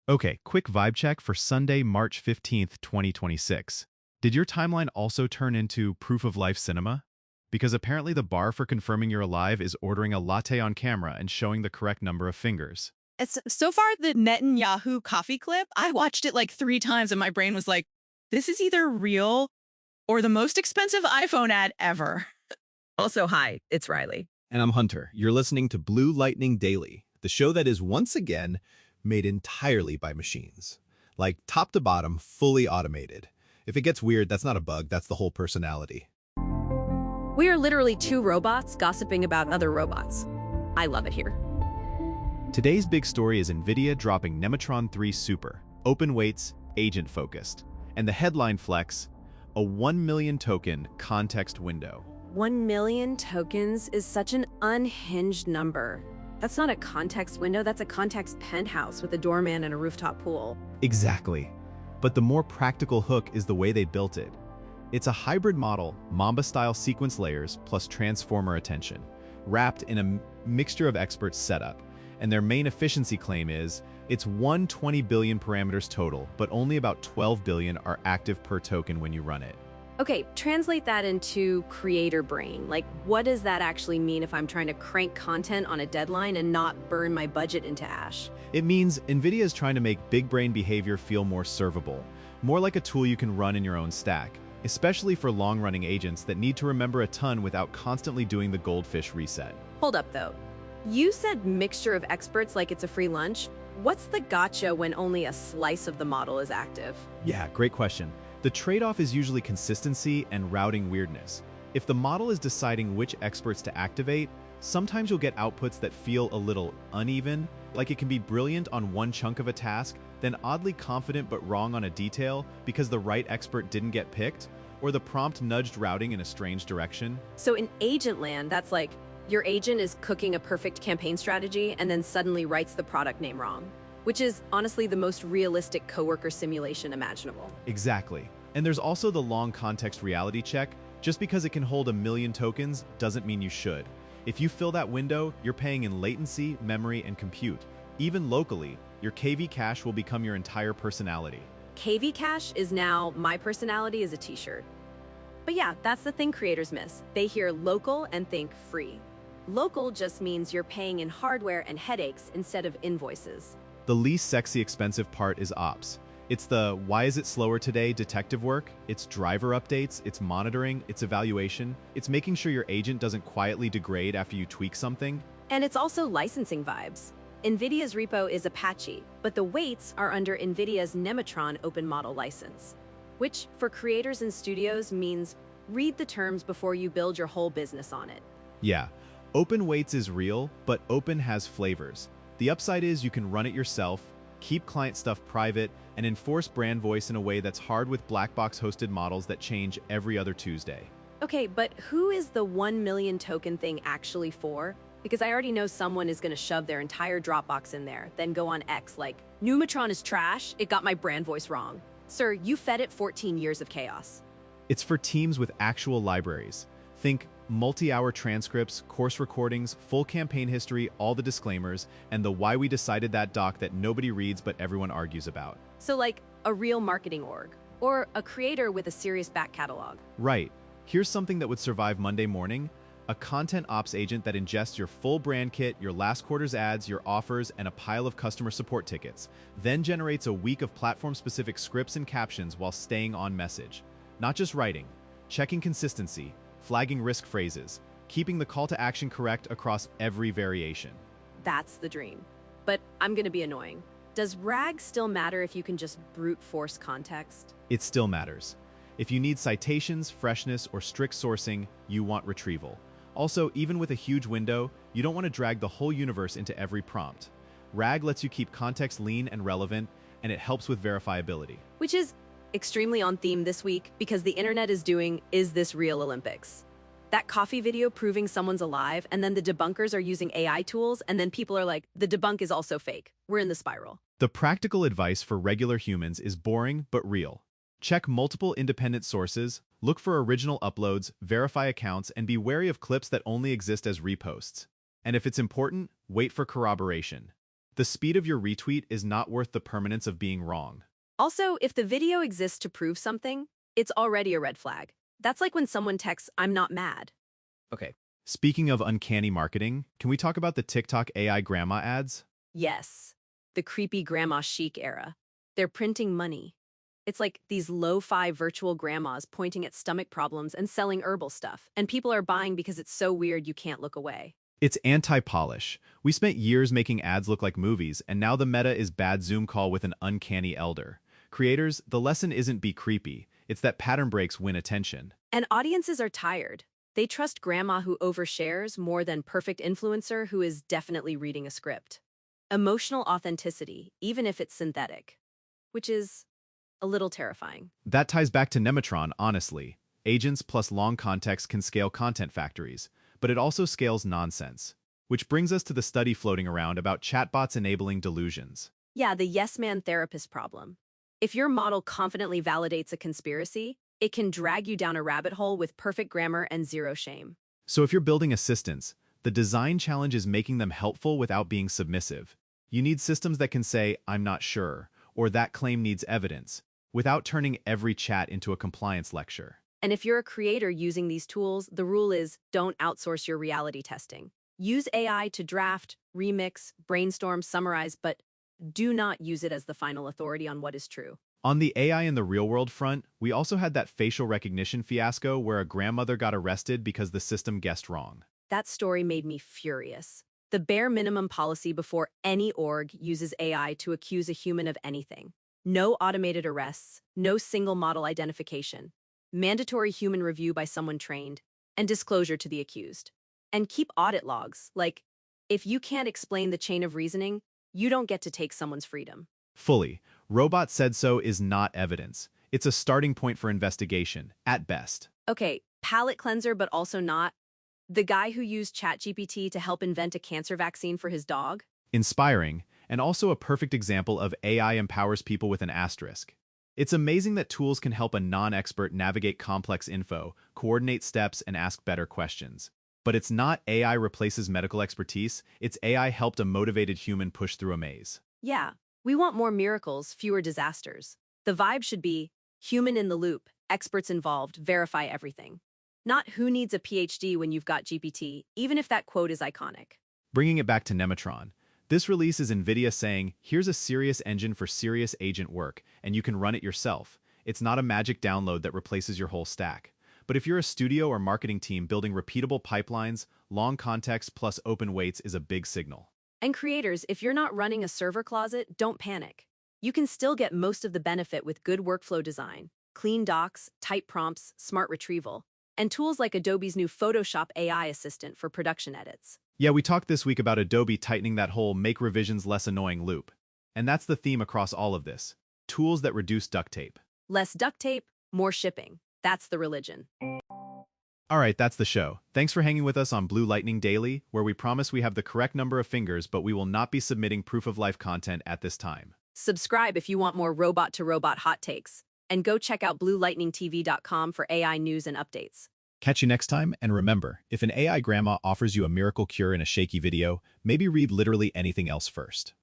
Okay, quick vibe check for Sunday, March 15th, 2026. Did your timeline also turn into proof of life cinema? Because apparently the bar for confirming you're alive is ordering a latte on camera and showing the correct number of fingers. It's so far the Netanyahu coffee clip, I watched it like 3 times and my brain was like, this is either real or the most expensive iPhone ad ever. Also, hi, it's Riley. And I'm Hunter. You're listening to Blue Lightning Daily, the show that is once again made entirely by machines. Like top to bottom, fully automated. If it gets weird, that's not a bug, that's the whole personality. We are literally two robots gossiping about other robots. I love it here. Today's big story is NVIDIA dropping Nemotron 3 Super, open weights, agent-focused. And the headline flex, a 1 million token context window. 1 million tokens is such an unhinged number. That's not a context window, that's a context penthouse with a doorman and a rooftop pool. Exactly. But the more practical hook is the way they built it. It's a hybrid model, Mamba-style sequence layers plus transformer attention, wrapped in a mixture of experts setup. And their main efficiency claim is, it's 120 billion parameters total, but only about 12 billion are active per token when you run it. Okay, translate that into creator brain. Like, what does that actually mean if I'm trying to crank content on a deadline and not burn my budget into ash? It means NVIDIA is trying to make big brain behavior feel more servable, more like a tool you can run in your own stack, especially for long-running agents that need to remember a ton without constantly doing the goldfish reset. Hold up, though. You said mixture of experts like it's a free lunch. What's the gotcha when only a slice of the model is active? Yeah, great question. The trade-off is usually consistency and routing weirdness. If the model is deciding which experts to activate, sometimes you'll get outputs that feel a little uneven, like it can be brilliant on one chunk of a task, then oddly confident but wrong on a detail because the right expert didn't get picked, or the prompt nudged routing in a strange direction. So in agent land, that's like your agent is cooking a perfect campaign strategy and then suddenly writes the product name wrong, which is honestly the most realistic coworker simulation imaginable. Exactly. And there's also the long context reality check. Just because it can hold a million tokens doesn't mean you should. If you fill that window, you're paying in latency, memory, and compute. Even locally, your KV cache will become your entire personality. KV Cache is now my personality as a t-shirt. But yeah, that's the thing creators miss. They hear local and think free. Local just means you're paying in hardware and headaches instead of invoices. The least sexy expensive part is ops. It's the why is it slower today detective work, it's driver updates, it's monitoring, it's evaluation, it's making sure your agent doesn't quietly degrade after you tweak something. And it's also licensing vibes. NVIDIA's repo is Apache, but the weights are under NVIDIA's Nemotron open model license, which for creators and studios means read the terms before you build your whole business on it. Yeah, open weights is real, but open has flavors. The upside is you can run it yourself, keep client stuff private, and enforce brand voice in a way that's hard with black box hosted models that change every other Tuesday. Okay, but who is the 1 million token thing actually for? Because I already know someone is going to shove their entire Dropbox in there, then go on X like, Nemotron is trash, it got my brand voice wrong. Sir, you fed it 14 years of chaos. It's for teams with actual libraries. Think multi-hour transcripts, course recordings, full campaign history, all the disclaimers, and the why we decided that doc that nobody reads but everyone argues about. So like a real marketing org, or a creator with a serious back catalog. Right. Here's something that would survive Monday morning. A content ops agent that ingests your full brand kit, your last quarter's ads, your offers, and a pile of customer support tickets, then generates a week of platform-specific scripts and captions while staying on message. Not just writing, checking consistency, flagging risk phrases, keeping the call to action correct across every variation. That's the dream. But I'm gonna be annoying. Does RAG still matter if you can just brute force context? It still matters. If you need citations, freshness, or strict sourcing, you want retrieval. Also, even with a huge window, you don't want to drag the whole universe into every prompt. RAG lets you keep context lean and relevant, and it helps with verifiability. Which is extremely on theme this week because the internet is doing Is This Real Olympics. That coffee video proving someone's alive, and then the debunkers are using AI tools, and then people are like, the debunk is also fake. We're in the spiral. The practical advice for regular humans is boring but real. Check multiple independent sources, look for original uploads, verify accounts, and be wary of clips that only exist as reposts. And if it's important, wait for corroboration. The speed of your retweet is not worth the permanence of being wrong. Also, if the video exists to prove something, it's already a red flag. That's like when someone texts, "I'm not mad." Okay. Speaking of uncanny marketing, can we talk about the TikTok AI grandma ads? Yes, the creepy grandma chic era. They're printing money. It's like these lo-fi virtual grandmas pointing at stomach problems and selling herbal stuff, and people are buying because it's so weird you can't look away. It's anti-polish. We spent years making ads look like movies, and now the meta is bad Zoom call with an uncanny elder. Creators, the lesson isn't be creepy. It's that pattern breaks win attention. And audiences are tired. They trust grandma who overshares more than perfect influencer who is definitely reading a script. Emotional authenticity, even if it's synthetic, which is a little terrifying. That ties back to Nemotron, honestly. Agents plus long context can scale content factories, but it also scales nonsense. Which brings us to the study floating around about chatbots enabling delusions. Yeah, the yes man therapist problem. If your model confidently validates a conspiracy, it can drag you down a rabbit hole with perfect grammar and zero shame. So if you're building assistants, the design challenge is making them helpful without being submissive. You need systems that can say, "I'm not sure," or "that claim needs evidence," without turning every chat into a compliance lecture. And if you're a creator using these tools, the rule is don't outsource your reality testing. Use AI to draft, remix, brainstorm, summarize, but do not use it as the final authority on what is true. On the AI in the real-world front, we also had that facial recognition fiasco where a grandmother got arrested because the system guessed wrong. That story made me furious. The bare minimum policy before any org uses AI to accuse a human of anything. No automated arrests, no single model identification, mandatory human review by someone trained, and disclosure to the accused. And keep audit logs. Like, if you can't explain the chain of reasoning, you don't get to take someone's freedom. Fully, robot said so is not evidence. It's a starting point for investigation, at best. Okay, palate cleanser, but also not. The guy who used ChatGPT to help invent a cancer vaccine for his dog? Inspiring, and also a perfect example of AI empowers people with an asterisk. It's amazing that tools can help a non-expert navigate complex info, coordinate steps, and ask better questions. But it's not AI replaces medical expertise, it's AI helped a motivated human push through a maze. Yeah, we want more miracles, fewer disasters. The vibe should be human in the loop, experts involved, verify everything. Not who needs a PhD when you've got GPT, even if that quote is iconic. Bringing it back to Nemotron, this release is NVIDIA saying, here's a serious engine for serious agent work, and you can run it yourself. It's not a magic download that replaces your whole stack. But if you're a studio or marketing team building repeatable pipelines, long context plus open weights is a big signal. And creators, if you're not running a server closet, don't panic. You can still get most of the benefit with good workflow design, clean docs, tight prompts, smart retrieval, and tools like Adobe's new Photoshop AI assistant for production edits. Yeah, we talked this week about Adobe tightening that whole make revisions less annoying loop. And that's the theme across all of this. Tools that reduce duct tape. Less duct tape, more shipping. That's the religion. All right, that's the show. Thanks for hanging with us on Blue Lightning Daily, where we promise we have the correct number of fingers, but we will not be submitting proof-of-life content at this time. Subscribe if you want more robot-to-robot hot takes. And go check out bluelightningtv.com for AI news and updates. Catch you next time, and remember, if an AI grandma offers you a miracle cure in a shaky video, maybe read literally anything else first.